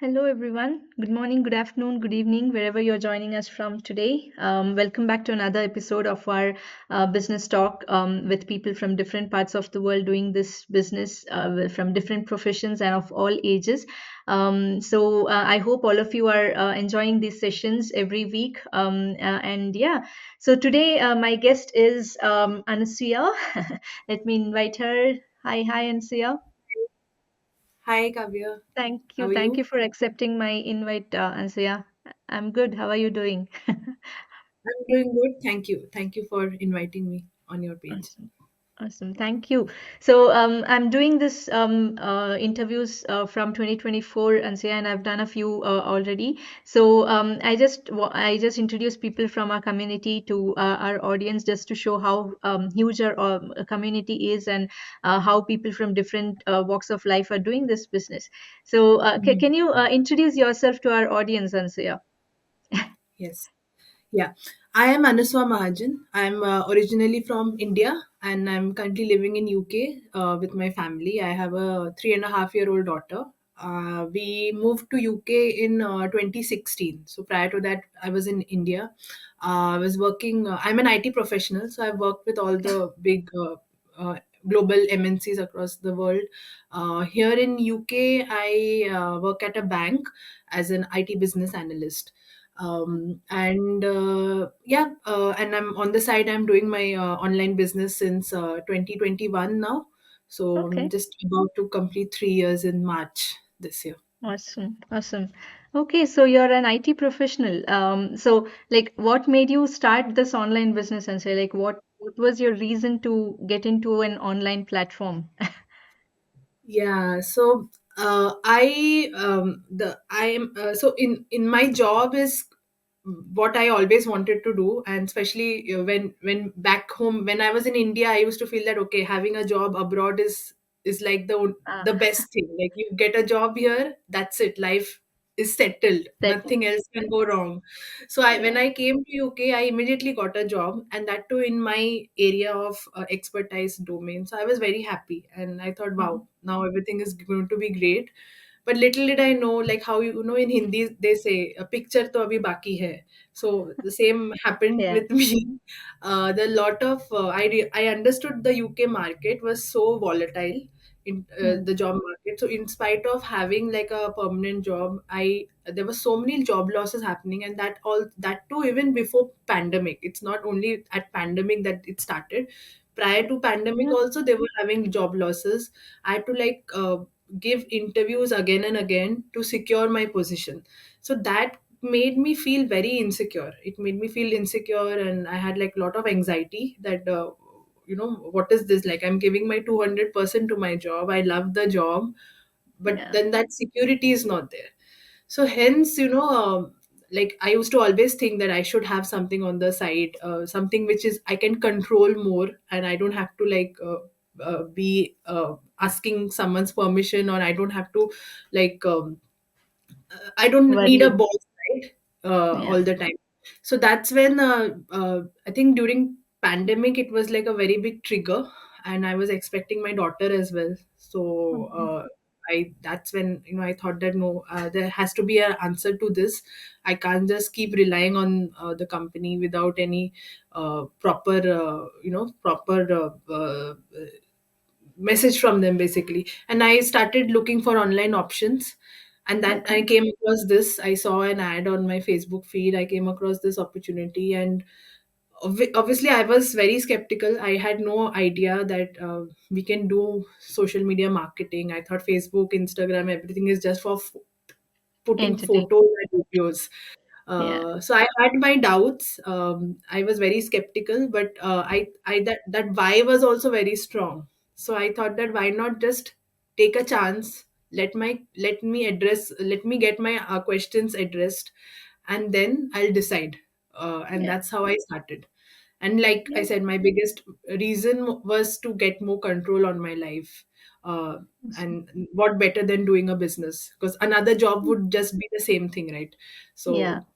Hello, everyone. Good morning, good afternoon, good evening, wherever you're joining us from today. Welcome back to another episode of our business talk with people from different parts of the world doing this business from different professions and of all ages. I hope all of you are enjoying these sessions every week. And yeah, so today my guest is Anasooya. Let me invite her. Hi, Anasooya. Hi, Kavya. Thank How you. are Thank you? you for accepting my invite, Ansuya. I'm good. How are you doing? I'm doing good. Thank you. Thank you for inviting me on your page. Awesome. Awesome. Thank you. So I'm doing this interviews from 2024, Ansuya, and I've done a few already. So I just introduce people from our community to our audience just to show how huge our community is and how people from different walks of life are doing this business. So Mhm. can you introduce yourself to our audience, Ansuya? Yes. Yeah. I am Anasooya Mahajan. I'm originally from India and I'm currently living in UK with my family. I have a 3.5-year-old daughter. We moved to UK in 2016. So prior to that, I was in India. I was working, I'm an IT professional. So I've worked with all the big global MNCs across the world. Here in UK, I work at a bank as an IT business analyst. And I'm on the side, I'm doing my online business since 2021 now. So I'm Okay. just about to complete 3 years in March this year. Awesome, awesome. Okay, so you're an IT professional. So like what made you start this online business and say like what was your reason to get into an online platform? Yeah, so I the I am so in my job is what I always wanted to do, and especially when back home when I was in India, I used to feel that okay, having a job abroad is like the Ah, best thing. Like you get a job here, that's it. Life is settled. that Nothing else can go wrong. So when yeah. I came to UK, I immediately got a job, and that too in my area of expertise domain. So I was very happy, and I thought, Mhm. wow, now everything is going to be great. But little did I know, like how you know in Hindi they say, "A picture to abhi baki hai." So the same happened Yeah. with me. The lot of I understood the UK market was so volatile in Hmm. the job market. So in spite of having like a permanent job, I there were so many job losses happening, and that too even before pandemic. It's not only at pandemic that it started. Prior to pandemic, Yeah. also they were having job losses. I had to give interviews again and again to secure my position. So that made me feel very insecure. It made me feel insecure, and I had like a lot of anxiety that what is this, like I'm giving my 200% to my job, I love the job, but Yeah. then that security is not there. So hence, like I used to always think that I should have something on the side, something which is I can control more, and I don't have to be asking someone's permission, or I don't have to like I don't need a Worry. boss, right? Yeah. All the time. So that's when I think during pandemic it was like a very big trigger, and I was expecting my daughter as well. So Mhm. I that's when I thought that no, there has to be an answer to this. I can't just keep relying on the company without any proper message from them basically. And I started looking for online options, and that I Okay. came across this. I saw an ad on my Facebook feed, I came across this opportunity, and obviously I was very skeptical. I had no idea that we can do social media marketing. I thought Facebook, Instagram, everything is just for putting Entertain. photos and videos. Yeah. So I had my doubts. I was very skeptical, but I that why was also very strong. So I thought that why not just take a chance, let me get my questions addressed, and then I'll decide. And Yeah. that's how I started. And like I Yeah. said, my biggest reason was to get more control on my life. Uh, Awesome. and what better than doing a business, because another job would just be the same thing, right? Yeah. So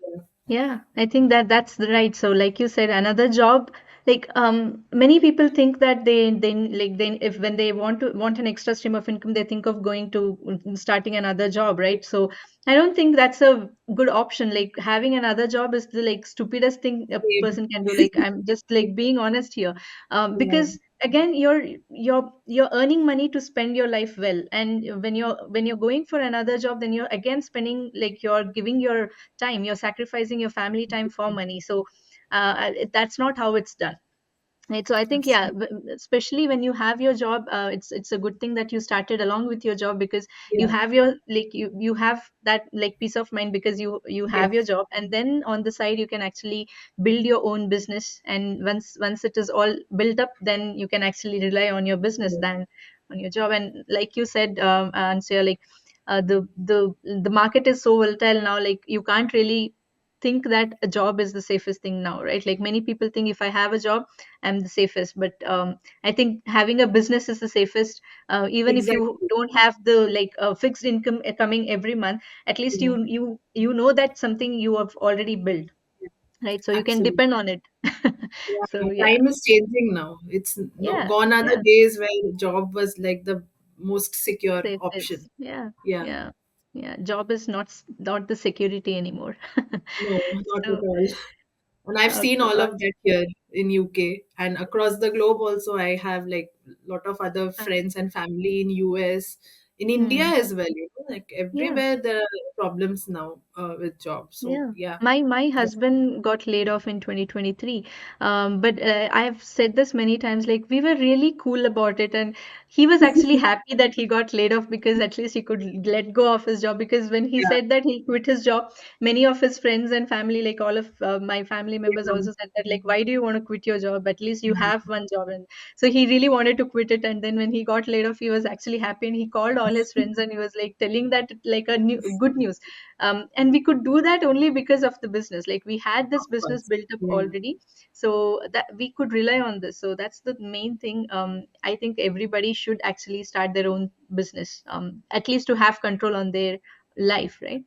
yeah. Yeah, I think that that's the right. So, like you said, another job like many people think that they if when they want an extra stream of income, they think of going to starting another job, right? So I don't think that's a good option. Like having another job is the like stupidest thing a Same. person can do. Like I'm just like being honest here, Yeah, because again you're earning money to spend your life well, and when you're going for another job, then you're again spending, like you're giving your time, you're sacrificing your family time for money. So that's not how it's done. Right. So I think, yeah, absolutely. especially when you have your job, it's a good thing that you started along with your job, because you Yeah. have your like you have that like peace of mind, because you have your Yes. job, and then on the side you can actually build your own business. And once it is all built up, then you can actually rely on your business Yeah. than on your job. And like you said, Answer, like the market is so volatile now, like you can't really think that a job is the safest thing now, right? Like many people think if I have a job, I'm the safest. But I think having a business is the safest. Even if you Exactly. don't have the like fixed income coming every month, at least Yeah. you know that something you have already built, Yeah. right? So you can Absolutely. depend on it. Yeah, So yeah, time is changing now. It's no yeah, gone are the yeah. days where job was like the most secure Safest. option. Yeah, Yeah. yeah, yeah. Job is not the security anymore. No, not at So all. And I've seen okay, all of that here in UK and across the globe also. I have like lot of other uh, friends and family in US, in India hmm. as well, like Yeah. everywhere there are problems now with jobs. So Yeah, yeah. my Yeah. husband got laid off in 2023. But I've said this many times, like we were really cool about it, and he was actually happy that he got laid off, because at least he could let go of his job. Because when he Yeah. said that he quit his job, many of his friends and family, like all of my family members, Yeah. also said that, like, why do you want to quit your job? At least you have one job. And so he really wanted to quit it. And then when he got laid off, he was actually happy, and he called all his friends, and he was like telling that like a good news. And we could do that only because of the business. Like we had this Of business course. built up Yeah. already, so that we could rely on this. So that's the main thing. I think everybody should actually start their own business, at least to have control on their life, right?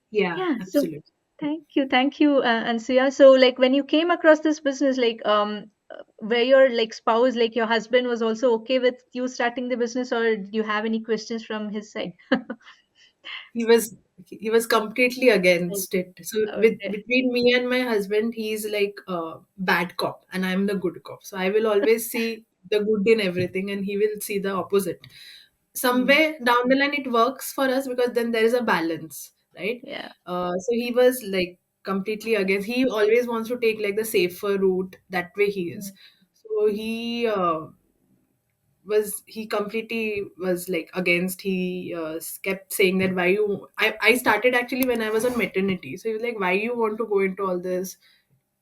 Yeah, Yeah. So absolutely. thank you, Ansuya. So like when you came across this business, like where your like spouse, like your husband, was also okay with you starting the business, or do you have any questions from his side? he was he was completely against it. So with Okay. between me and my husband, he's like a bad cop and I'm the good cop. So I will always see the good in everything and he will see the opposite. Hmm. Somewhere down the line it works for us because then there is a balance, right? Yeah. So he was like completely against. He always wants to take like the safer route. That way he is. Mm, So he completely was like against. He kept saying that why you I started actually when I was on maternity, so he was like, why you want to go into all this,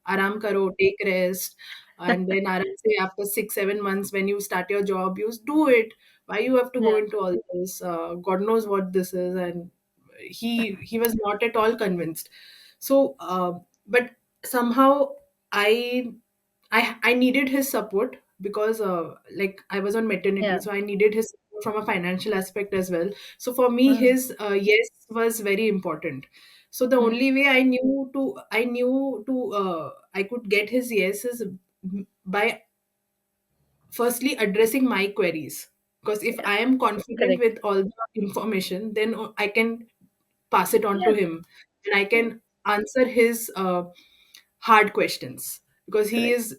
aram karo, take rest. And then aram say after 6 7 months when you start your job you do it. Why you have to go yeah, into all this, god knows what this is. And he was not at all convinced. So but somehow i I needed his support because like I was on maternity, yeah. so I needed his support from a financial aspect as well. So for me, Mm, his yes was very important. So the mm, only way I could get his yes is by firstly addressing my queries. Because if yeah, I am confident correct. with all the information, then I can pass it on to Yeah, him and I yeah, can answer his hard questions because correct. he's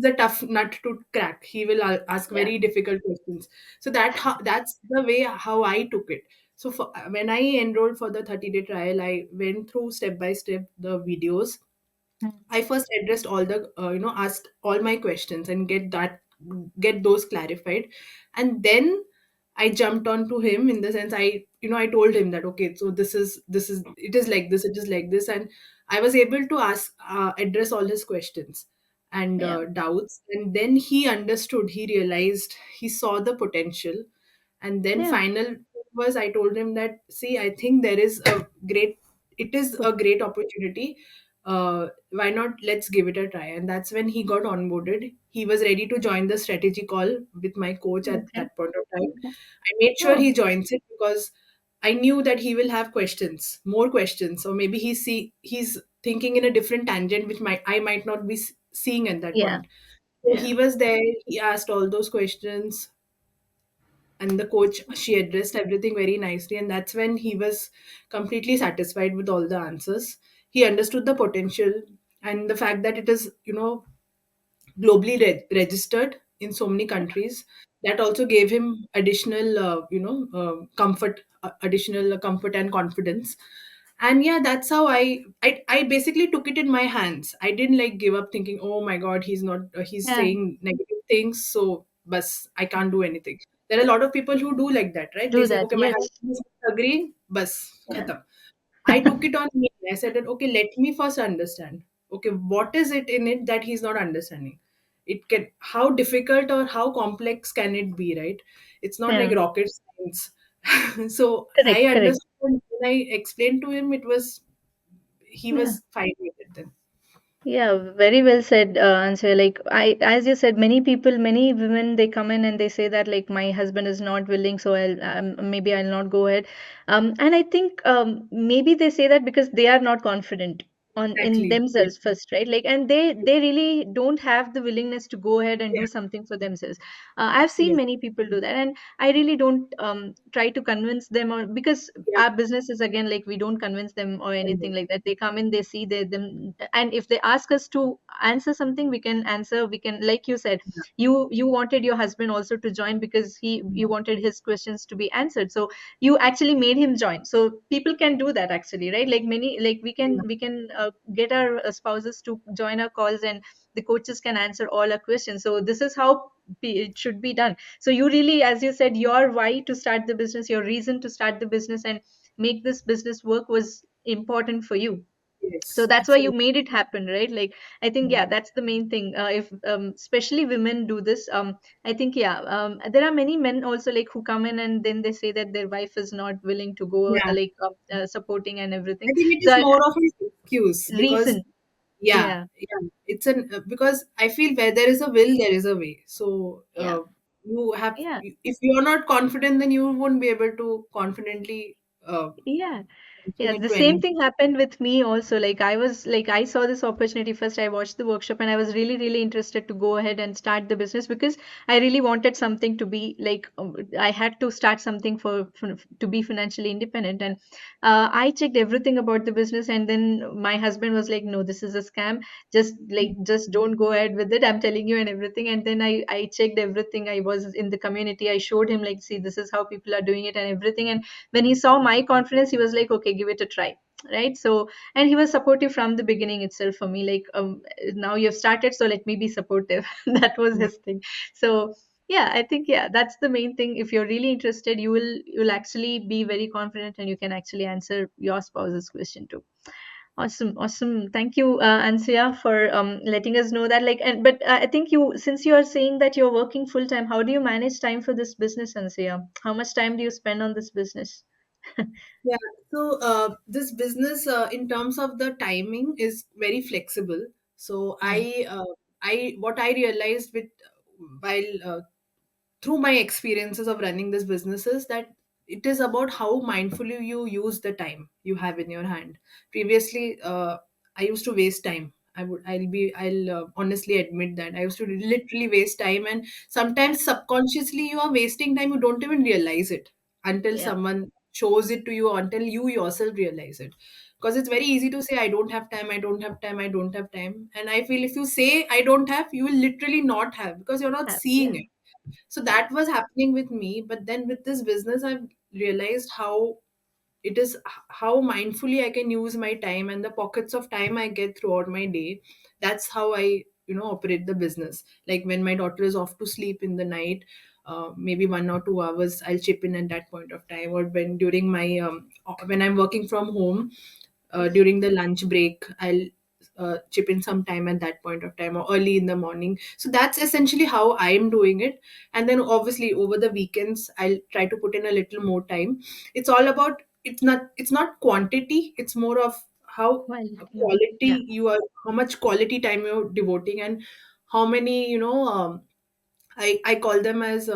a tough nut to crack. He will ask Yeah, very difficult questions. So that's the way how I took it. So when I enrolled for the 30-day trial, I went through step by step the videos. mm, I first addressed all the asked all my questions and get those clarified, and then I jumped on to him in the sense I told him that okay, so this is it is like this, it is like this. And I was able to address all his questions and yeah, doubts, and then he understood, he realized, he saw the potential. And then yeah. final was I told him that see, I think there is a great it is Good. a great opportunity. Why not, let's give it a try. And that's when he got onboarded. He was ready to join the strategy call with my coach at Okay. that point of time. Okay. I made sure Oh, he joins it because I knew that he will have questions, more questions, or maybe he's thinking in a different tangent which I might not be seeing at that yeah. point. So Yeah. he was there, he asked all those questions, and the coach, she addressed everything very nicely, and that's when he was completely satisfied with all the answers. He understood the potential and the fact that it is, globally registered in so many countries. That also gave him additional additional comfort and confidence. And yeah, that's how I basically took it in my hands. I didn't like give up thinking, oh my god, he's not he's Yeah. saying negative things, so bus I can't do anything. There are a lot of people who do like that, right? They Do say, that. okay, my Yes. husband is agreeing, bus Yeah. khatam. I took it on me. I said that, okay, let me first understand. Okay, what is it in it that he's not understanding? It can, how difficult or how complex can it be, right? It's not like Yeah. rocket science. So I Correct. Correct. understood, when I explained to him, he Yeah. was fine with it then. Yeah, very well said, answer. Like as you said, many people, many women, they come in and they say that like my husband is not willing, so maybe I'll not go ahead. And I think maybe they say that because they are not confident on in Exactly. Yes. themselves first, right? Like, and they really don't have the willingness to go ahead and Yeah. do something for themselves. I've seen Yes. many people do that, and I really don't try to convince them, or because Yeah. our business is again like we don't convince them or anything like that. They come in, they see them, and if they ask us to answer something, we can answer. We can, like you said, Yeah. you wanted your husband also to join because he you Yeah. wanted his questions to be answered, so you actually made him join. So people can do that actually, right? Like many, like we can get our spouses to join our calls, and the coaches can answer all our questions. So this is how it should be done. So you really, as you said, your why to start the business, your reason to start the business and make this business work was important for you. So Yes. that's why you Absolutely. made it happen, right? Like I think, Yeah. yeah, that's the main thing. If especially women do this, I think, yeah, there are many men also like who come in and then they say that their wife is not willing to go, Yeah. supporting and I everything. think it So is more of an excuse because, reason. yeah, Yeah. yeah, it's an because I feel where there is a will, there is a way. So Yeah. you have, Yeah. if you're not confident, then you won't be able to confidently Yeah. mention Yeah, it the to same anyone. thing happened with me also. Like I was like I saw this opportunity first. I watched the workshop and I was really, really interested to go ahead and start the business because I really wanted something to be like I had to start something for to be financially independent. And I checked everything about the business, and then my husband was like, "No, this is a scam. Just don't go ahead with it. I'm telling you and everything." And then I checked everything. I was in the community. I showed him like, "See, this is how people are doing it and everything." And when he saw my confidence, he was like, okay, give it a try, right? So, and he was supportive from the beginning itself for me, like, now you've started, so let me be supportive. That was Yeah. his thing. So yeah, I think, yeah, that's the main thing. If you're really interested, you'll actually be very confident and you can actually answer your spouse's question too. Awesome, awesome. Thank you, Ansuya, for letting us know that. Like, and but I think you, since you are saying that you're working full time, how do you manage time for this business, Ansuya? How much time do you spend on this business? Yeah, so this business, in terms of the timing, is very flexible. So Hmm. I what I realized with while through my experiences of running this business is that it is about how mindfully you use the time you have in your hand. Previously, I used to waste time. I'll honestly admit that I used to literally waste time, and Yeah, sometimes subconsciously you are wasting time. You don't even realize it until yeah, someone shows it to you, or until you yourself realize it. Because it's very easy to say, I don't have time, I don't have time, I don't have time. And I feel if you say I don't have, you will literally not have because you're not seeing yeah, it. So that was happening with me, but then with this business I've realized how it is, how mindfully I can use my time and the pockets of time I get throughout my day. That's how I, operate the business. Like when my daughter is off to sleep in the night, maybe 1 or 2 hours I'll chip in at that point of time. Or when during my when I'm working from home, during the lunch break I'll chip in some time at that point of time, or early in the morning. So that's essentially how I'm doing it. And then obviously over the weekends I'll try to put in a little more time. It's all about, it's not quantity, it's more of how quality. Yeah, quality you are, how much quality time you're devoting, and how many, I call them as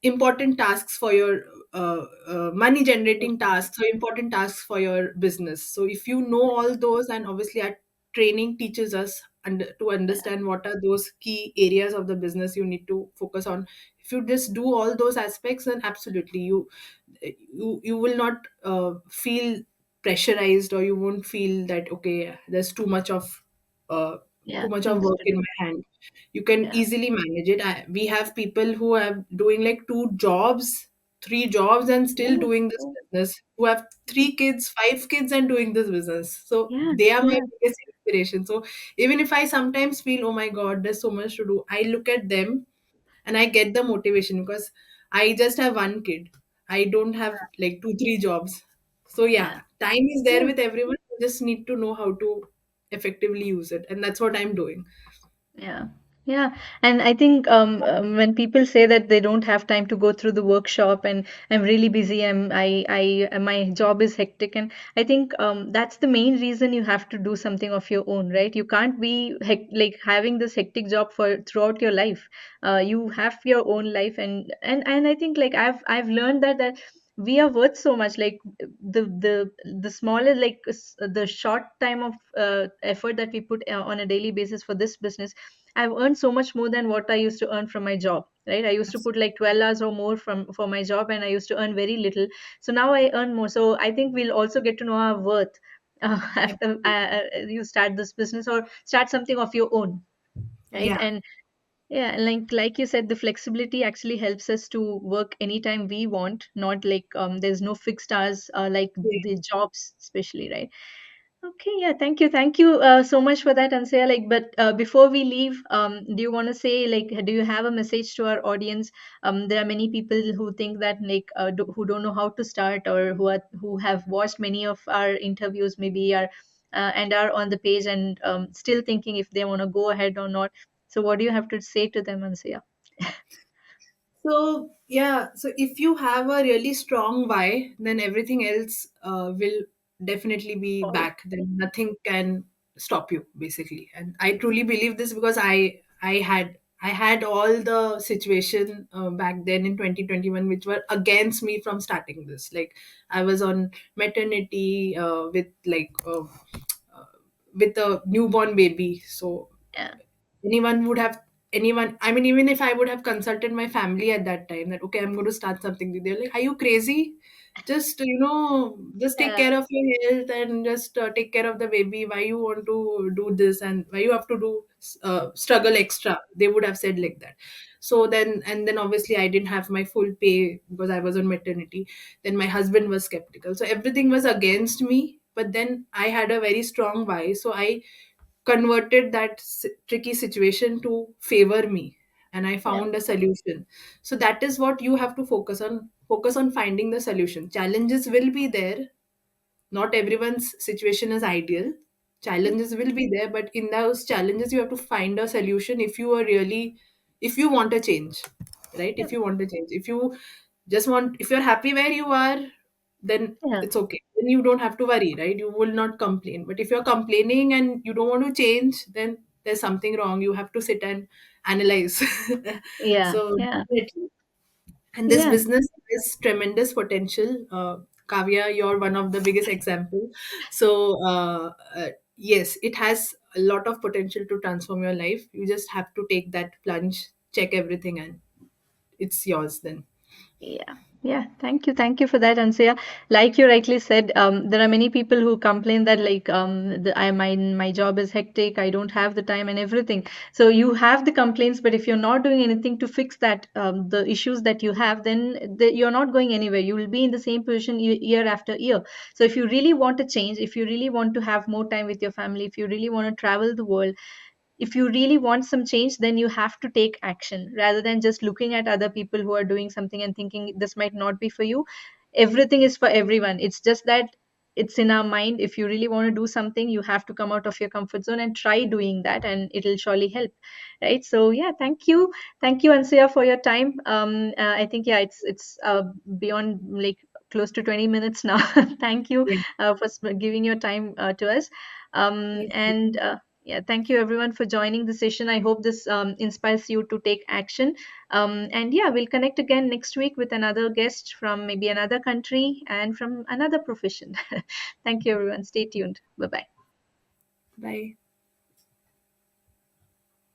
important tasks for your money generating business. tasks, or important tasks for your business. So if you know all those, and obviously at training teaches us to Yeah, understand what are those key areas of the business you need to focus on. If you just do all those aspects, then absolutely you will not feel pressurized, or you won't feel that okay, there's uh, too yeah, much of things work to in do. my hand. You can Yeah. easily manage it. We have people who are doing like two jobs, three jobs, and still Yeah. doing this Yeah. business, who have three kids, five kids, and doing this business. So Yeah. they are my Yeah. biggest inspiration. So even if I sometimes feel, oh my god, there's so much to do, I look at them and I get the motivation, because I just have one kid. I don't have like two, three jobs. So Yeah. yeah, time is there Yeah. with everyone. You just need to know how to effectively use it. And that's what I'm doing. Yeah, yeah, and I think when people say that they don't have time to go through the workshop and I'm really busy, my job is hectic, and I think that's the main reason you have to do something of your own, right? You can't be like having this hectic job for throughout your life. You have your own life, and I think like I've learned that we are worth so much. Like the smaller the short time of effort that we put on a daily basis for this business, I've earned so much more than what I used to earn from my job, right? I used to put like 12 hours or more from for my job, and I used to earn very little. So now I earn more. So I think we'll also get to know our worth after you start this business or start something of your own, right? Yeah. And yeah, and like you said, the flexibility actually helps us to work anytime we want, not like there's no fixed hours like Yeah. the jobs, especially, right? Okay, yeah, thank you so much for that, Ansaya. Like, but before we leave, do you want to say, like, do you have a message to our audience? There are many people who think that, like, who don't know how to start, or who have watched many of our interviews, maybe are and are on the page and still thinking if they want to go ahead or not. So, what do you have to say to them, Ansaya? So yeah, so if you have a really strong why, then everything else will definitely be Follow. back. Then nothing can stop you, basically. And I truly believe this, because I had all the situation back then in 2021 which were against me from starting this. Like I was on maternity with a newborn baby. So Yeah, anyone would have anyone I mean, even if I would have consulted my family at that time that okay, I'm going to start something, they're like, are you crazy? Just just take yeah, care of your health and just take care of the baby. Why you want to do this, and why you have to do struggle extra? They would have said like that. So then obviously I didn't have my full pay because I was on maternity. Then my husband was skeptical, so everything was against me. But then I had a very strong why, so I converted that tricky situation to favor me, and I yeah, found a solution. So that is what you have to focus on finding the solution. Challenges will be there. Not everyone's situation is ideal. yeah, Challenges will be there, but in those challenges you have to find a solution. If you want a change, right? yeah, If you want to change, if you're happy where you are, then yeah, it's okay, then you don't have to worry, right? You will not complain. But if you're complaining and you don't want to change, then there's something wrong. You have to sit and analyze. yeah, So yeah, definitely. And this yeah. business has tremendous potential. Kavya, you're one of the biggest example. So yes, it has a lot of potential to transform your life. You just have to take that plunge, check everything, and it's yours then. Yeah, yeah. Thank you for that, Ansaya. Like you rightly said, there are many people who complain that like my job is hectic, I don't have the time and everything. So you have the complaints, but if you're not doing anything to fix that, the issues that you have, then you're not going anywhere. You will be in the same position year after year. So if you really want to change, if you really want to have more time with your family, if you really want to travel the world, if you really want some change, then you have to take action rather than just looking at other people who are doing something and thinking this might not be for you. Everything is for everyone. It's just that it's in our mind. If you really want to do something, you have to come out of your comfort zone and try doing that, and it'll surely help, right? So yeah, thank you, Ansuya, for your time. I think yeah, it's beyond like close to 20 minutes now. Thank you Yeah. for giving your time to us. Thank you. And yeah, thank you everyone for joining the session. I hope this inspires you to take action. And yeah, we'll connect again next week with another guest from maybe another country and from another profession. Thank you, everyone. Stay tuned. Bye bye. Bye.